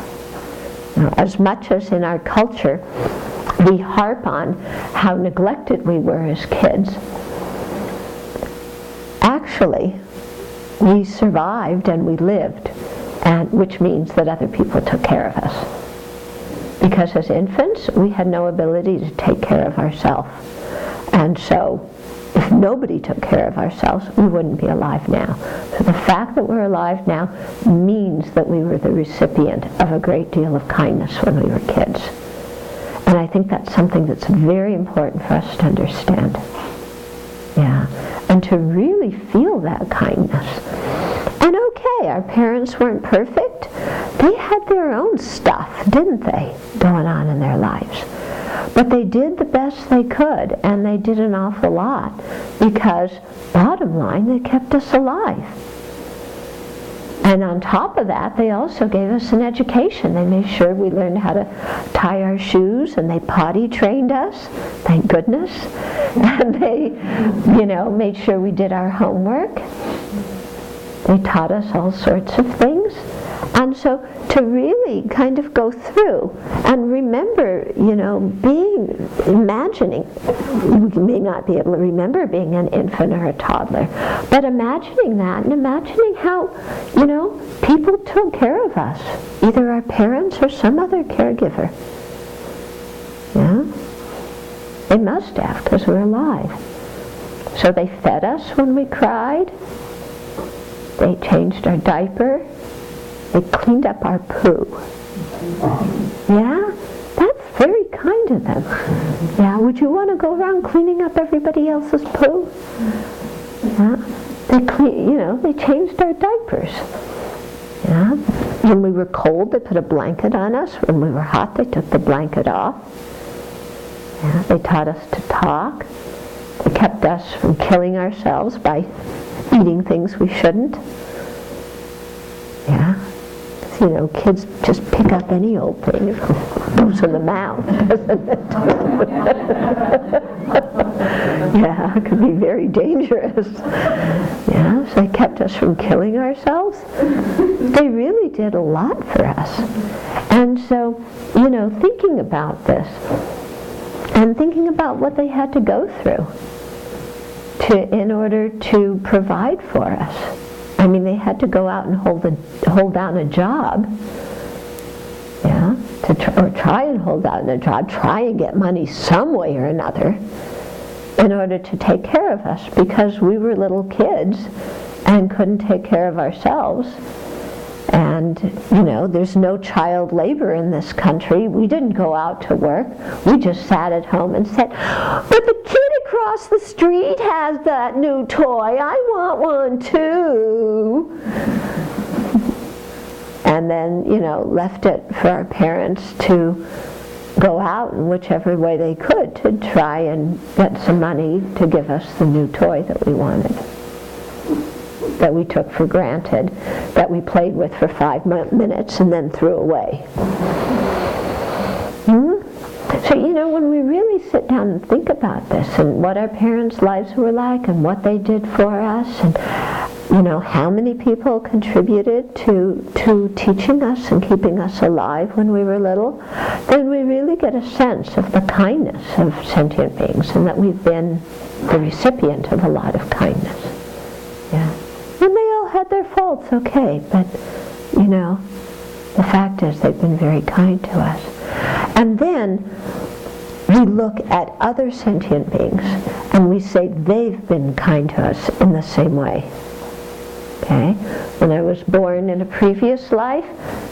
Speaker 1: As much as in our culture we harp on how neglected we were as kids, actually we survived and we lived, and which means that other people took care of us. Because as infants, we had no ability to take care of ourselves. And so, if nobody took care of ourselves, we wouldn't be alive now. So the fact that we're alive now means that we were the recipient of a great deal of kindness when we were kids. And I think that's something that's very important for us to understand. Yeah. And to really feel that kindness. And okay, our parents weren't perfect. They had their own stuff, didn't they, going on in their lives. But they did the best they could, and they did an awful lot because, bottom line, they kept us alive. And on top of that, they also gave us an education. They made sure we learned how to tie our shoes, and they potty trained us, thank goodness. And they, made sure we did our homework. They taught us all sorts of things. And so to really kind of go through and remember, imagining, we may not be able to remember being an infant or a toddler, but imagining that and imagining how, people took care of us, either our parents or some other caregiver. Yeah? They must have, because we're alive. So they fed us when we cried. They changed our diaper. They cleaned up our poo. Yeah? That's very kind of them. Yeah? Would you want to go around cleaning up everybody else's poo? Yeah? They changed our diapers. Yeah? When we were cold, they put a blanket on us. When we were hot, they took the blanket off. Yeah? They taught us to talk. They kept us from killing ourselves by eating things we shouldn't. Yeah? Kids just pick up any old thing. It goes in the mouth, doesn't it? Yeah, it could be very dangerous. Yeah, so they kept us from killing ourselves. They really did a lot for us. And so, thinking about this, and thinking about what they had to go through in order to provide for us. I mean, they had to go out and hold down a job, yeah, or try and hold down a job, try and get money some way or another in order to take care of us, because we were little kids and couldn't take care of ourselves. And, there's no child labor in this country. We didn't go out to work. We just sat at home and said, but the kid across the street has that new toy. I want one too. And then, left it for our parents to go out in whichever way they could to try and get some money to give us the new toy that we wanted, that we took for granted, that we played with for 5 minutes and then threw away. So, when we really sit down and think about this and what our parents' lives were like and what they did for us and, how many people contributed to teaching us and keeping us alive when we were little, then we really get a sense of the kindness of sentient beings and that we've been the recipient of a lot of kindness. Yeah. And they all had their faults, okay, but, the fact is they've been very kind to us. And then we look at other sentient beings and we say they've been kind to us in the same way. Okay? When I was born in a previous life,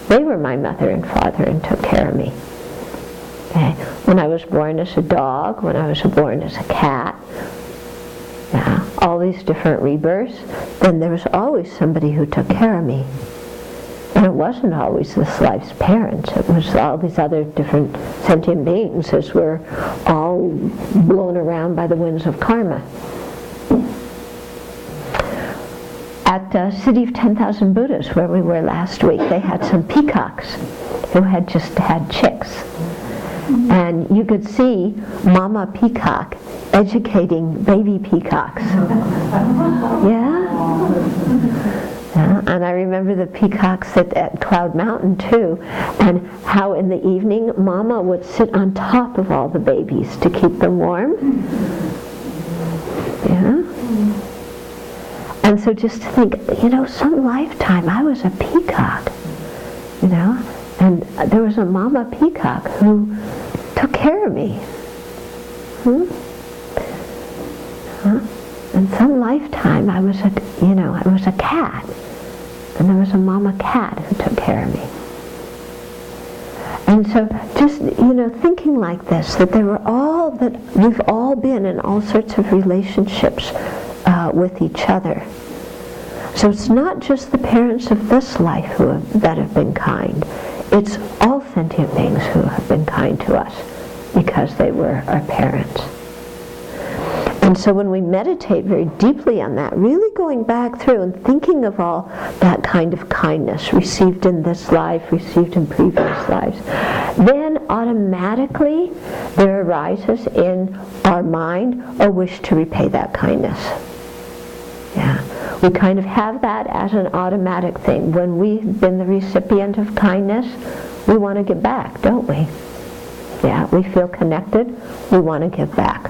Speaker 1: they were my mother and father and took care of me. Okay? When I was born as a dog, when I was born as a cat, yeah, all these different rebirths, then there was always somebody who took care of me. And it wasn't always this life's parents. It was all these other different sentient beings as we're all blown around by the winds of karma. At City of 10,000 Buddhas, where we were last week, they had some peacocks who had just had chicks. And you could see Mama Peacock educating baby peacocks. Yeah? Yeah, and I remember the peacocks at Cloud Mountain too, and how in the evening Mama would sit on top of all the babies to keep them warm. Yeah? And so just to think, some lifetime I was a peacock, and there was a Mama Peacock who took care of me. In some lifetime I was a cat. And there was a Mama cat who took care of me. And so just, thinking like this, that we've all been in all sorts of relationships with each other. So it's not just the parents of this life that have been kind. It's all sentient beings who have been kind to us because they were our parents. And so when we meditate very deeply on that, really going back through and thinking of all that kind of kindness received in this life, received in previous lives, then automatically there arises in our mind a wish to repay that kindness. Yeah. We kind of have that as an automatic thing. When we've been the recipient of kindness, we want to give back, don't we? Yeah, we feel connected, we want to give back.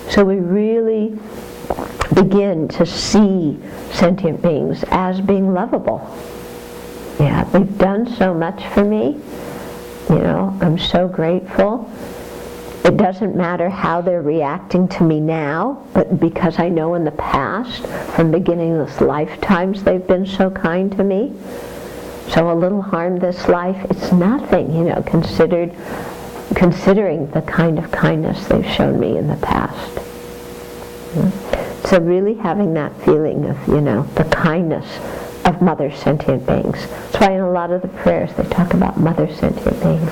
Speaker 1: So we really begin to see sentient beings as being lovable. Yeah, they've done so much for me. I'm so grateful. It doesn't matter how they're reacting to me now, but because I know in the past, from beginningless lifetimes, they've been so kind to me. So a little harm this life, it's nothing, considering the kind of kindness they've shown me in the past. So really having that feeling of, the kindness of mother sentient beings. That's why in a lot of the prayers they talk about mother sentient beings,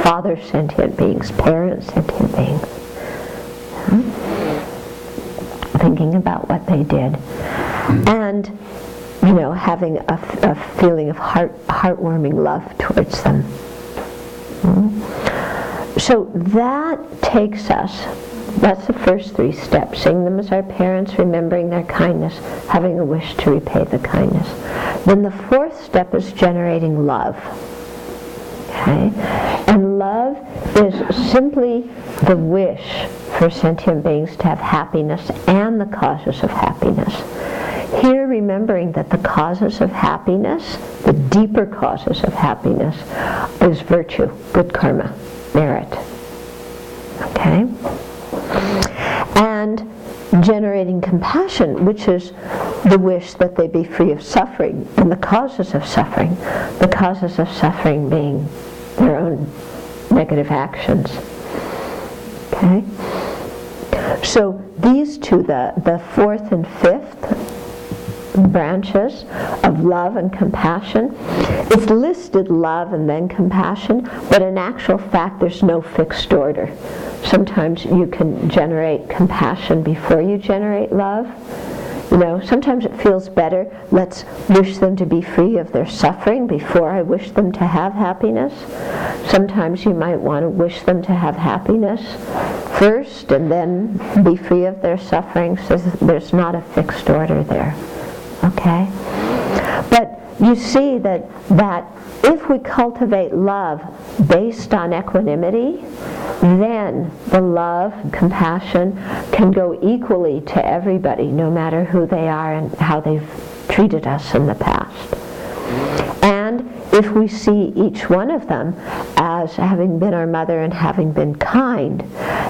Speaker 1: father sentient beings, parent sentient beings. Thinking about what they did. And, having a feeling of heartwarming love towards them. So that takes us, that's the first 3 steps. Seeing them as our parents, remembering their kindness, having a wish to repay the kindness. Then the 4th step is generating love. Okay? And love is simply the wish for sentient beings to have happiness and the causes of happiness. Here, remembering that the causes of happiness, the deeper causes of happiness, is virtue, good karma, merit. Okay? And generating compassion, which is the wish that they be free of suffering, and the causes of suffering being their own negative actions. Okay? So these two, the 4th and 5th branches of love and compassion, it's listed love and then compassion, but in actual fact there's no fixed order. Sometimes you can generate compassion before you generate love. Sometimes it feels better, let's wish them to be free of their suffering before I wish them to have happiness. Sometimes you might want to wish them to have happiness first and then be free of their suffering. So there's not a fixed order there. Okay? But you see that if we cultivate love based on equanimity, then the love, compassion can go equally to everybody, no matter who they are and how they've treated us in the past. And if we see each one of them as having been our mother and having been kind,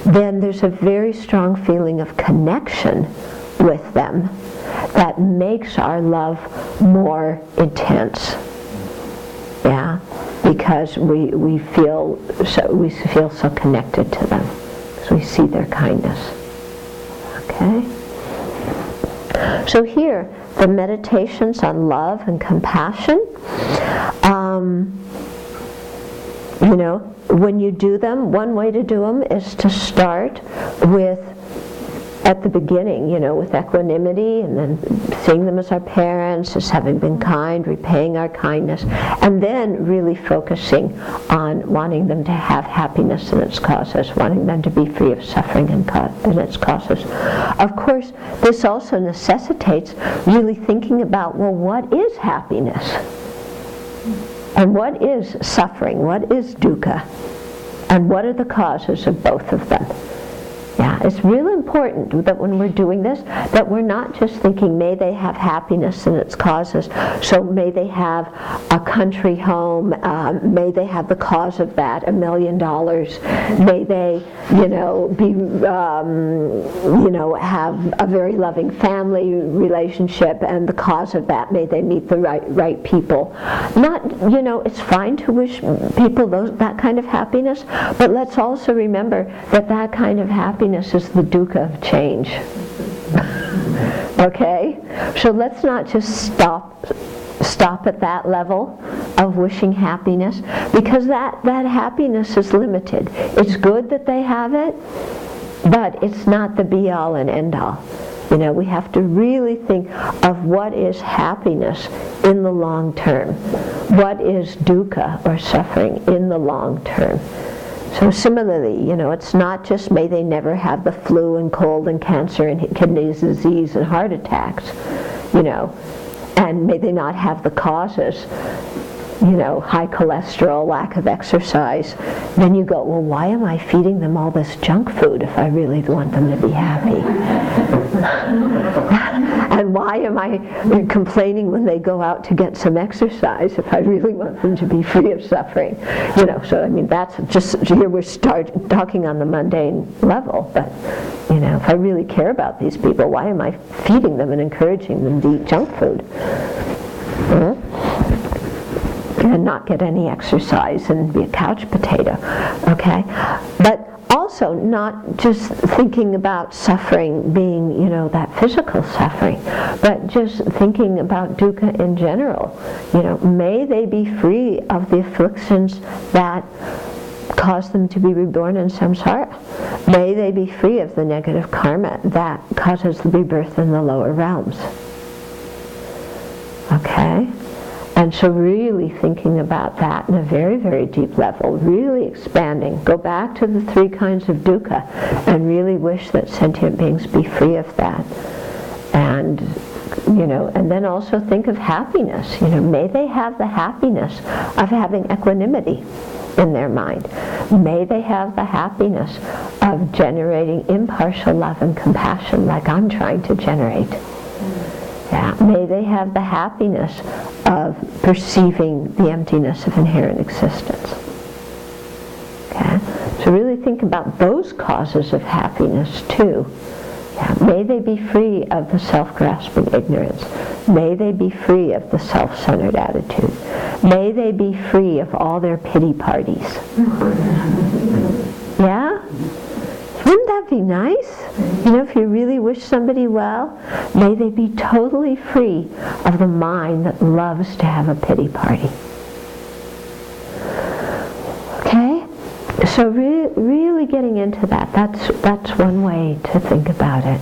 Speaker 1: then there's a very strong feeling of connection with them that makes our love more intense. Yeah, because we feel so connected to them, because we see their kindness. Okay. So here, the meditations on love and compassion. When you do them, one way to do them is to start with, at the beginning, with equanimity, and then seeing them as our parents, as having been kind, repaying our kindness, and then really focusing on wanting them to have happiness and its causes, wanting them to be free of suffering and its causes. Of course, this also necessitates really thinking about, well, what is happiness? And what is suffering? What is dukkha? And what are the causes of both of them? Yeah, it's really important that when we're doing this, that we're not just thinking, may they have happiness and its causes. So may they have a country home, may they have the cause of that, $1 million. May they, have a very loving family relationship, and the cause of that, may they meet the right people. Not, it's fine to wish people that kind of happiness, but let's also remember that kind of happiness is the dukkha of change. Okay? So let's not just stop at that level of wishing happiness, because that happiness is limited. It's good that they have it, but it's not the be-all and end-all. We have to really think of what is happiness in the long term. What is dukkha, or suffering, in the long term. So similarly, it's not just may they never have the flu and cold and cancer and kidney disease and heart attacks, and may they not have the causes, high cholesterol, lack of exercise. Then you go, well, why am I feeding them all this junk food if I really want them to be happy? And why am I complaining when they go out to get some exercise if I really want them to be free of suffering? So that's just, here we're talking on the mundane level, but if I really care about these people, why am I feeding them and encouraging them to eat junk food? And not get any exercise and be a couch potato, okay? But also not just thinking about suffering being, that physical suffering, but just thinking about dukkha in general. May they be free of the afflictions that cause them to be reborn in samsara. May they be free of the negative karma that causes the rebirth in the lower realms. Okay? And so really thinking about that in a very, very deep level, really expanding. Go back to the 3 kinds of dukkha and really wish that sentient beings be free of that. And, and then also think of happiness. May they have the happiness of having equanimity in their mind. May they have the happiness of generating impartial love and compassion like I'm trying to generate. Yeah. May they have the happiness of perceiving the emptiness of inherent existence. Okay? So really think about those causes of happiness too. Yeah. May they be free of the self-grasping ignorance. May they be free of the self-centered attitude. May they be free of all their pity parties. Yeah? Wouldn't that be nice? If you really wish somebody well, may they be totally free of the mind that loves to have a pity party. Okay? So really getting into that, that's one way to think about it.